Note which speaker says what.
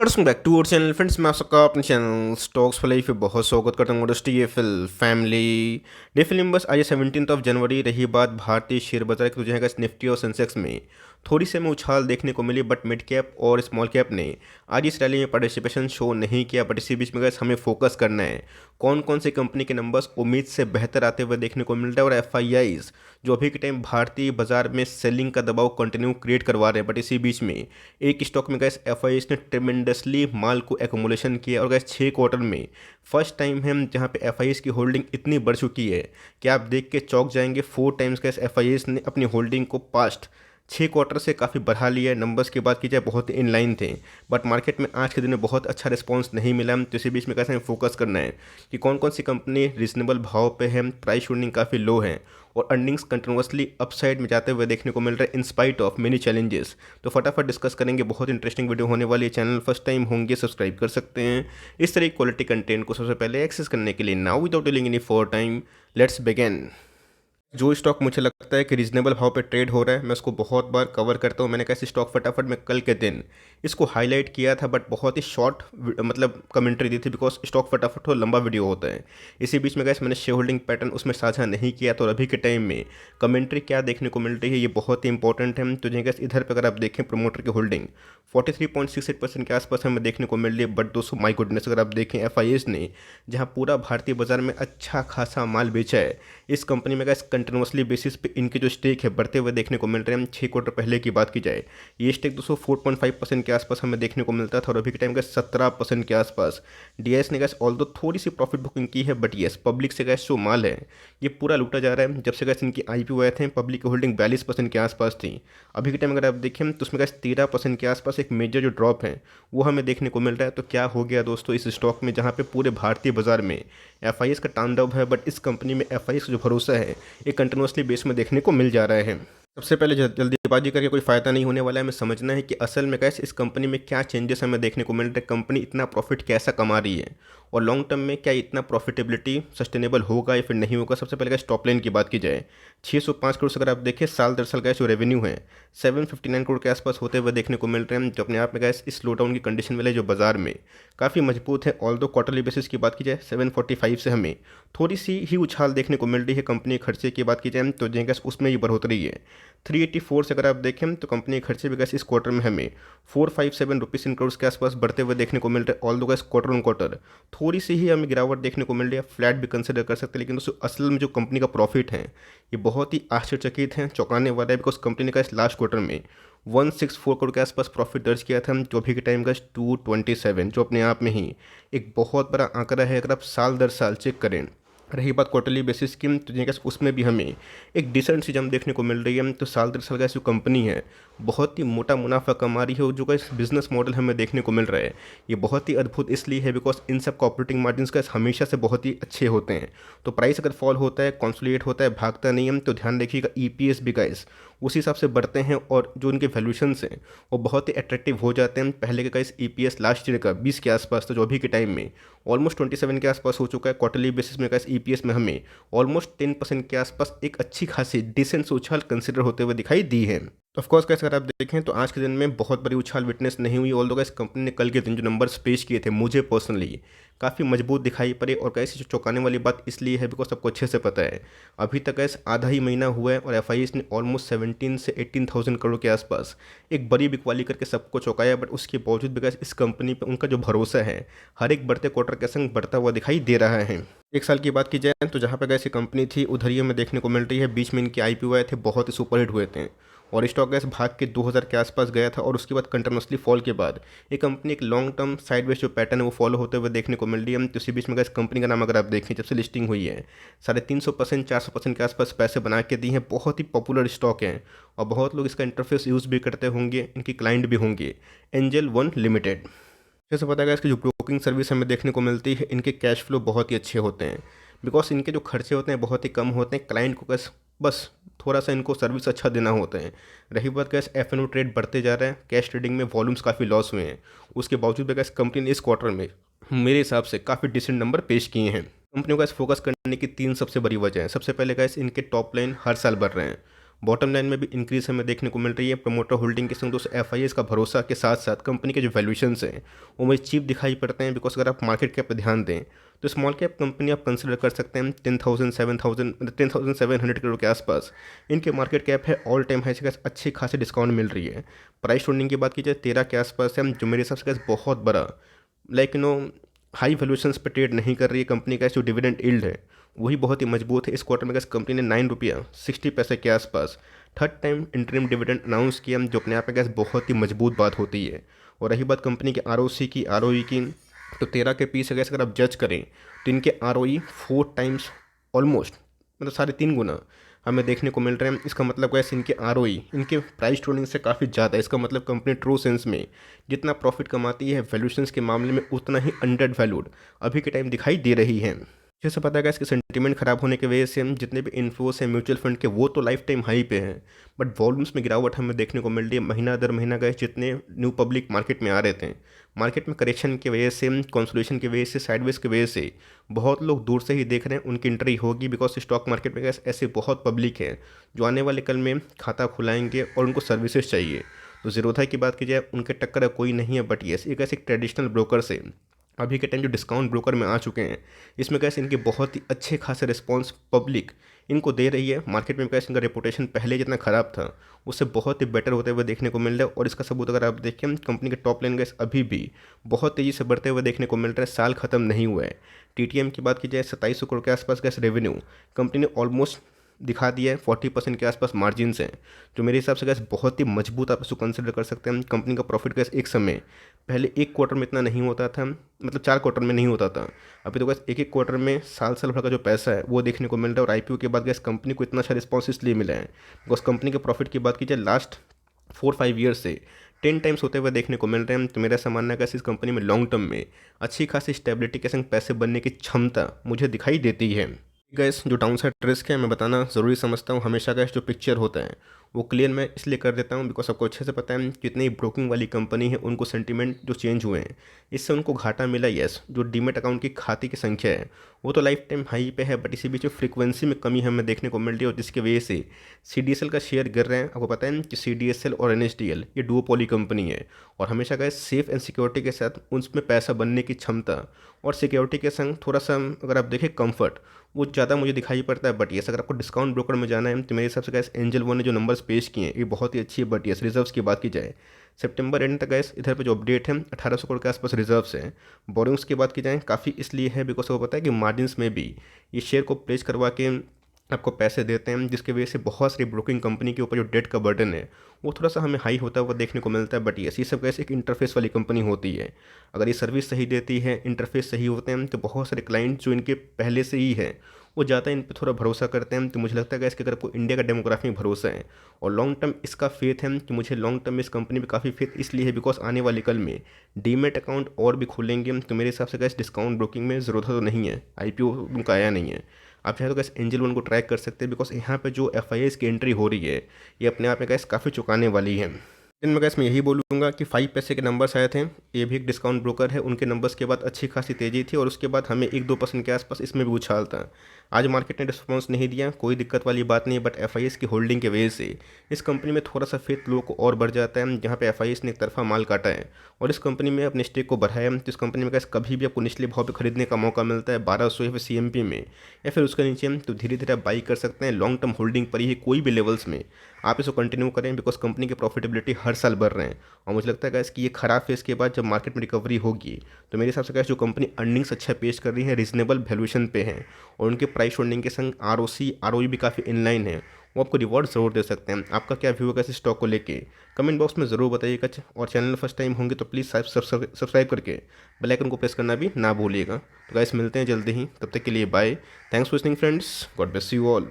Speaker 1: Welcome back to our channel friends. मैं आप सबका अपने चैनल स्टॉक्स वाले पे बहुत स्वागत करता हूँ। DFL फैमिली डेफिल बस आज 17 जनवरी रही बात भारतीय शेयर बाजार की, तो जो है निफ्टी और सेंसेक्स में थोड़ी सी हमें उछाल देखने को मिली, बट मिड कैप और स्मॉल कैप ने आज इस रैली में पार्टिसिपेशन शो नहीं किया। बट इसी बीच में गैस हमें फोकस करना है कौन कौन सी कंपनी के नंबर्स उम्मीद से बेहतर आते हुए देखने को मिल रहा है, और एफआईआईज जो अभी के टाइम भारतीय बाजार में सेलिंग का दबाव कंटिन्यू क्रिएट करवा रहे हैं। बट इसी बीच में एक स्टॉक में गैस एफआईआईज ने ट्रेमेंडसली माल को एक्यूमुलेशन किया, और गैस 6 क्वार्टर में फर्स्ट टाइम है जहां पे एफआईआईज की होल्डिंग इतनी बढ़ चुकी है कि आप देख के चौंक जाएंगे। 4 टाइम्स गैस एफआईआईज ने अपनी होल्डिंग को पास्ट 6 क्वार्टर से काफ़ी बढ़ा लिया है। नंबर्स की बात की जाए बहुत इनलाइन थे, बट मार्केट में आज के दिन में बहुत अच्छा रिस्पांस नहीं मिला। तो इसी बीच में कैसे हमें फोकस करना है कि कौन कौन सी कंपनी रीजनेबल भाव पे है, प्राइस होल्डिंग काफ़ी लो है और अर्निंग्स कंटिन्यूसली अपसाइड में जाते हुए देखने को मिल रहा है in spite of many challenges. तो फटाफट डिस्कस करेंगे, बहुत इंटरेस्टिंग वीडियो होने वाली है। चैनल फर्स्ट टाइम होंगे सब्सक्राइब कर सकते हैं इस तरह की क्वालिटी कंटेंट को सबसे पहले एक्सेस करने के लिए। Now without delaying any for time let's begin. जो स्टॉक मुझे लगता है कि रीजनेबल भाव पे ट्रेड हो रहा है, मैं उसको बहुत बार कवर करता हूँ। मैंने कैसे स्टॉक फटाफट में कल के दिन इसको हाईलाइट किया था, बट बहुत ही शॉर्ट मतलब कमेंट्री दी थी, बिकॉज स्टॉक फटाफट हो लंबा वीडियो होता है। इसी बीच में गैस मैंने शेयर होल्डिंग पैटर्न उसमें साझा नहीं किया, तो अभी के टाइम में कमेंट्री क्या देखने को मिल रही है ये बहुत ही इंपॉर्टेंट है। तो जो गैस इधर पर अगर आप देखें प्रोमोटर की होल्डिंग 43.68% के आसपास हमें देखने को मिल रही है। बट दोस्तों माई गुडनेस, अगर आप देखें एफआईआईज ने जहाँ पूरा भारतीय बाजार में अच्छा खासा माल बेचा है, इस कंपनी में गैस कंटिन्यूसली बेसिस पे इनके जो स्टेक है बढ़ते हुए देखने को मिल रहे हैं। हम 6 क्वार्टर पहले की बात की जाए, ये स्टेक 204.5% के आसपास हमें देखने को मिलता था, और अभी के टाइम गैस 17% के आसपास। डीएस ने गैस ऑल दो थोड़ी सी प्रॉफिट बुकिंग की है, बट येस पब्लिक से गैस जो माल है ये पूरा लूटा जा रहा है। जब से गैस इनकी आईपीओ आए थे पब्लिक की होल्डिंग 42% के आसपास थी। अभी के टाइम अगर आप देखें तो उसमें गैस 13% के आसपास एक मेजर जो ड्रॉप है वो हमें देखने को मिल रहा है। तो क्या हो गया दोस्तों इस स्टॉक में, जहाँ पे पूरे भारतीय बाजार में एफआईएस का तांडव है, बट इस कंपनी में एफआईएस का जो भरोसा है ये कंटिन्यूसली बेस में देखने को मिल जा रहा है। सबसे पहले जल्दीबाजी करके कोई फ़ायदा नहीं होने वाला है। हमें समझना है कि असल में कैसे इस कंपनी में क्या चेंजेस हमें देखने को मिल रहे हैं, कंपनी इतना प्रॉफिट कैसा कमा रही है, और लॉन्ग टर्म में क्या इतना प्रॉफिटेबिलिटी सस्टेनेबल होगा या फिर नहीं होगा। सबसे पहले कैसे टॉप लाइन की बात की जाए, 605 करोड़ से अगर आप देखें साल दर साल का जो रेवेन्यू है 759 करोड़ के आसपास होते हुए देखने को मिल रहे हैं, जो अपने आप में गैस इस स्लो डाउन की कंडीशन वाले जो बाजार में काफ़ी मजबूत है। ऑल दो क्वार्टरली बेसिस की बात की जाए 745 से हमें थोड़ी सी ही उछाल देखने को मिल रही है। कंपनी खर्चे की बात की जाए तो जो गैस उसमें ही बढ़ोतरी है 384 से अगर आप देखें तो कंपनी के खर्चे भी गैस इस क्वार्टर में हमें 457 रुपीज़ इन करोड़ के आसपास बढ़ते हुए देखने को मिल रहे हैं। ऑल दो गैस क्वार्टर ऑन क्वार्टर थोड़ी सी ही हमें गिरावट देखने को मिल रही है, फ्लैट भी कंसिडर कर सकते हैं। लेकिन दोस्तों असल में जो कंपनी का प्रॉफिट है ये बहुत ही आश्चर्यचकित है, चौंकाने वाला है, बिकॉज कंपनी ने इस लास्ट क्वार्टर में 164 करोड़ के आसपास प्रॉफिट दर्ज किया था, जो अभी के टाइम का 227, जो अपने आप में ही एक बहुत बड़ा आंकड़ा है अगर आप साल दर साल चेक करें। रही बात क्वार्टरली बेसिस की, तो जिनके उसमें भी हमें एक डिसेंट सी जम देखने को मिल रही है। तो साल दर साल का जो कंपनी है बहुत ही मोटा मुनाफा कमा रही है, और जो का बिजनेस मॉडल हमें देखने को मिल रहा है ये बहुत ही अद्भुत इसलिए है बिकॉज इन सब का ऑपरेटिंग मार्जिन का हमेशा से बहुत ही अच्छे होते हैं। तो प्राइस अगर फॉल होता है, कॉन्सोलिडेट होता है, भागता नहीं है, तो ध्यान रखिएगा ईपीएस भी गाइस उसी हिसाब से बढ़ते हैं, और जो उनके वैल्यूशंस हैं वो बहुत ही अट्रैक्टिव हो जाते हैं। पहले का इस ईपीएस लास्ट ईयर का 20 के आसपास था, जो अभी के टाइम में ऑलमोस्ट 27 के आसपास हो चुका है। क्वार्टरली बेसिस में का इस ईपीएस में हमें ऑलमोस्ट 10% के आसपास एक अच्छी खासी डिसेंट से उछाल कंसिडर होते हुए दिखाई दी है। ऑफ कोर्स कैसे अगर आप देखें तो आज के दिन में बहुत बड़ी उछाल विटनेस नहीं हुई, ऑल दो इस कंपनी ने कल के दिन जो नंबर्स पेश किए थे मुझे पर्सनली काफ़ी मजबूत दिखाई पड़े। और कैसे जो चौंकाने वाली बात इसलिए है बिकॉज सबको अच्छे से पता है अभी तक ऐसे आधा ही महीना हुआ है, और एफआईएस ने ऑलमोस्ट 17 से 18,000 करोड़ के आसपास एक बड़ी बिकवाली करके सबको चौंकाया। बट उसके बावजूद भी इस कंपनी पर उनका जो भरोसा है हर एक बढ़ते क्वार्टर के संग बढ़ता हुआ दिखाई दे रहा है। एक साल की बात की जाए तो जहाँ पर ऐसी कंपनी थी उधर ही हमें देखने को मिल रही है। बीच में इनके आईपीओ आए थे, बहुत ही सुपरहिट हुए थे, और स्टॉक गैस भाग के 2000 के आसपास गया था, और उसके बाद कंटिन्यूसली फॉल के बाद ये कंपनी एक लॉन्ग टर्म साइडवेज जो पैटर्न है वो फॉलो होते हुए देखने को मिल रही है। तो इसी बीच में गैस कंपनी का नाम अगर आप देखें जब से लिस्टिंग हुई है 350% 400% के आसपास पैसे बना के दी हैं। बहुत ही पॉपुलर स्टॉक है और बहुत लोग इसका इंटरफेस यूज़ भी करते होंगे, इनकी क्लाइंट भी होंगे एंजल वन लिमिटेड। जैसे पता है इसकी जो ब्रोकिंग सर्विस हमें देखने को मिलती है, इनके कैश फ्लो बहुत ही अच्छे होते हैं, बिकॉज इनके जो खर्चे होते हैं बहुत ही कम होते हैं। क्लाइंट को बस थोड़ा सा इनको सर्विस अच्छा देना होता है। रही बात कैश एफ ट्रेड बढ़ते जा रहे हैं, कैश ट्रेडिंग में वॉल्यूम्स काफ़ी लॉस हुए हैं, उसके बावजूद भी कैश कंपनी ने इस क्वार्टर में मेरे हिसाब से काफ़ी डिसेंट नंबर पेश किए हैं। कंपनियों का फोकस करने की 3 सबसे बड़ी वजह है। सबसे पहले कैश इनके टॉप लाइन हर साल बढ़ रहे हैं, बॉटम लाइन में भी इंक्रीज हमें देखने को मिल रही है। प्रमोटर होल्डिंग के संग दोस्तों एफआईएस का भरोसा के साथ साथ कंपनी के जो वैल्यूएशंस हैं वो मुझे चीप दिखाई पड़ते हैं। बिकॉज अगर आप मार्केट कैप पर ध्यान दें तो स्मॉल कैप कंपनी आप कंसिडर कर सकते हैं 10,700 करोड़ के आसपास इनके मार्केट कैप है। ऑल टाइम हाई से अच्छी खासी डिस्काउंट मिल रही है। प्राइस होल्डिंग की बात की जाए 13 के आसपास है, जो मेरे हिसाब से बहुत बड़ा लाइक हाई वैल्यूएशंस पे ट्रेड नहीं कर रही है। कंपनी का जो डिविडेंड यील्ड है वही बहुत ही मजबूत है। इस क्वार्टर में कंपनी ने 9 रुपया 60 पैसे के आसपास third time interim dividend announce किया, जो अपने आप में बहुत ही मजबूत बात होती है। और रही बात कंपनी के आरओसी की, आरओई की, तो 13 के पीस अगर आप जज करें तो इनके आरओई 4 टाइम्स ऑलमोस्ट मतलब 3.5 गुना हमें देखने को मिल रहे हैं। इसका मतलब कैसे इनके आरओई इनके प्राइस टू अर्निंग्स से काफ़ी ज़्यादा है। इसका मतलब कंपनी ट्रू सेंस में जितना प्रॉफिट कमाती है वैल्यूएशंस के मामले में उतना ही अंडर वैल्यूड अभी के टाइम दिखाई दे रही है। जैसे पता है इसके सेंटीमेंट खराब होने की वजह से हम जितने भी इन्फ्लोस हैं म्यूचुअल फंड के वो तो लाइफ टाइम हाई पे हैं, बट वॉल्यूम्स में गिरावट हमें देखने को मिल रही है। महीना दर महीना गए जितने न्यू पब्लिक मार्केट में आ रहे थे, मार्केट में करेक्शन की वजह से, कंसोलिडेशन की वजह से, साइडवेज की वजह से बहुत लोग दूर से ही देख रहे हैं उनकी एंट्री होगी। बिकॉज स्टॉक मार्केट में ऐसे बहुत पब्लिक है जो आने वाले कल में खाता खुलाएंगे और उनको सर्विसेज चाहिए। तो ज़ीरोधा की बात की जाए उनके टक्कर कोई नहीं है, बट येस एक ऐसे ट्रेडिशनल ब्रोकर से अभी के टाइम जो डिस्काउंट ब्रोकर में आ चुके हैं इसमें कैसे इनके बहुत ही अच्छे खासे रिस्पांस पब्लिक इनको दे रही है। मार्केट में कैसे इनका रेपुटेशन पहले जितना ख़राब था उससे बहुत ही बेटर होते हुए देखने को मिल रहा है। और इसका सबूत अगर आप देखें कंपनी के टॉप लाइन गैस अभी भी बहुत तेज़ी से बढ़ते हुए देखने को मिल रहा है। साल खत्म नहीं हुआ है। टीटीएम की बात की जाए 2700 करोड़ के आसपास गैस रेवेन्यू कंपनी ने ऑलमोस्ट दिखा दिया है। 40% के आसपास मार्जिन हैं, जो मेरे हिसाब से गैस बहुत ही मजबूत आप इसको कंसिडर कर सकते हैं। कंपनी का प्रॉफिट गैस एक समय पहले एक क्वार्टर में इतना नहीं होता था, मतलब 4 क्वार्टर में नहीं होता था। अभी तो गैस एक एक क्वार्टर में साल भर का जो पैसा है वो देखने को मिल रहा है। और आईपीओ के बाद गैस कंपनी को इतना अच्छा रिस्पॉन्स इसलिए मिला है बिकॉज कंपनी के प्रॉफिट की बात की जाए लास्ट 4-5 ईयर्स से 10 टाइम्स होते हुए देखने को मिल रहे हैं। तो मेरा ऐसा मानना है कि इस कंपनी में लॉन्ग टर्म में अच्छी खासी स्टेबिलिटी के संग पैसे बनने की क्षमता मुझे दिखाई देती है। गैस जो डाउन साइड रिस्क है मैं बताना ज़रूरी समझता हूँ। हमेशा गैस जो पिक्चर होता है वो क्लियर मैं इसलिए कर देता हूँ बिकॉज आपको अच्छे से पता है कितनी ब्रोकिंग वाली कंपनी है उनको सेंटीमेंट जो चेंज हुए हैं इससे उनको घाटा मिला। यस जो डीमेट अकाउंट की खाते की संख्या है वो तो लाइफ टाइम हाई पे है, बट इसी बीच फ्रीक्वेंसी में कमी हमें देखने को मिल रही है और जिसकी वजह से सीडीएसएल का शेयर गिर रहे हैं। आपको पता है कि सीडीएसएल और एनएसडीएल ये डुओपोली कंपनी है और हमेशा गए सेफ एंड सिक्योरिटी के साथ उनमें पैसा बनने की क्षमता और सिक्योरिटी के संग थोड़ा सा अगर आप देखें कंफर्ट वो ज़्यादा मुझे दिखाई पड़ता है। बट येस अगर आपको डिस्काउंट ब्रोकर में जाना है तो मेरे हिसाब से गैस एंजल वन ने जो नंबर्स पेश किए हैं ये बहुत ही अच्छी है। बट येस रिजर्व्स की बात की जाए सितंबर एंड तक गैस इधर पे जो अपडेट है 1800 करोड़ के आसपास रिजर्व्स हैं। बोरिंग्स की बात की जाए काफ़ी इसलिए है बिकॉज वो पता है कि मार्जिन्स में भी ये शेयर को प्लेस करवा के आपको पैसे देते हैं, जिसकी वजह से बहुत सारी ब्रोकिंग कंपनी के ऊपर जो डेट का बर्डन है वो थोड़ा सा हमें हाई होता हुआ देखने को मिलता है। बट ये सब कैसे एक इंटरफेस वाली कंपनी होती है, अगर ये सर्विस सही देती है, इंटरफेस सही होते हैं तो बहुत सारे क्लाइंट जो इनके पहले से ही है वो ज़्यादा इन पर थोड़ा भरोसा करते हैं। तो मुझे लगता है कि अगर आपको इंडिया का डेमोग्राफी में भरोसा है और लॉन्ग टर्म इसका फेथ है कि मुझे लॉन्ग टर्म में इस कंपनी में काफ़ी फेथ इसलिए है बिकॉज आने वाले कल में डीमेट अकाउंट और भी खुलेंगे। तो मेरे हिसाब से गैस डिस्काउंट ब्रोकिंग में ज़रूरत तो नहीं है, आईपीओ उनका आया नहीं है। आप चाहे तो गैस एंजल वन को ट्रैक कर सकते हैं बिकॉज यहाँ पे जो एफआईएस की एंट्री हो रही है ये अपने आप में गैस काफ़ी चुकाने वाली है। इनमें गैस मैं यही बोलूँगा कि 5 पैसे के नंबर्स आए थे, ये भी एक डिस्काउंट ब्रोकर है, उनके नंबर्स के बाद अच्छी खासी तेज़ी थी और उसके बाद हमें 1-2% के आसपास इसमें भी उछाल था। आज मार्केट ने रिस्पॉन्स नहीं दिया, कोई दिक्कत वाली बात नहीं, बट एफआईएस की होल्डिंग की वजह से इस कंपनी में थोड़ा सा फेथ लोगों को और बढ़ जाता है। जहाँ पे एफआईएस ने एक तरफा माल काटा है और इस कंपनी में अपने स्टेक को बढ़ाया, तो इस कंपनी में गैस कभी भी आपको निचले भाव पर खरीदने का मौका मिलता है 1200 या फिर सीएमपी में या फिर उसके नीचे, तो धीरे धीरे आप बाई कर सकते हैं। लॉन्ग टर्म होल्डिंग पर ही कोई भी लेवल्स में आप इसको कंटिन्यू करें बिकॉज कंपनी की प्रॉफिटेबिलिटी हर साल बढ़ रहे हैं। और मुझे लगता है गैस कि ये खराब फेज़ के बाद जब मार्केट में रिकवरी होगी तो मेरे हिसाब से गैस जो कंपनी अर्निंग्स अच्छा पेश कर रही है रीजनेबल वैल्यूएशन पे है और उनके प्राइस होल्डिंग के संग आरओसी आरओई भी काफ़ी इनलाइन है, वो आपको रिवॉर्ड ज़रूर दे सकते हैं। आपका क्या व्यू है इस स्टॉक को लेके कमेंट बॉक्स में ज़रूर बताइएगा। और चैनल फर्स्ट टाइम होंगे तो प्लीज़ सब्सक्राइब करके बेल आइकन को प्रेस करना भी ना भूलिएगा। तो गाइस मिलते हैं जल्दी ही, तब तक के लिए bye. Thanks for listening friends, God bless you all.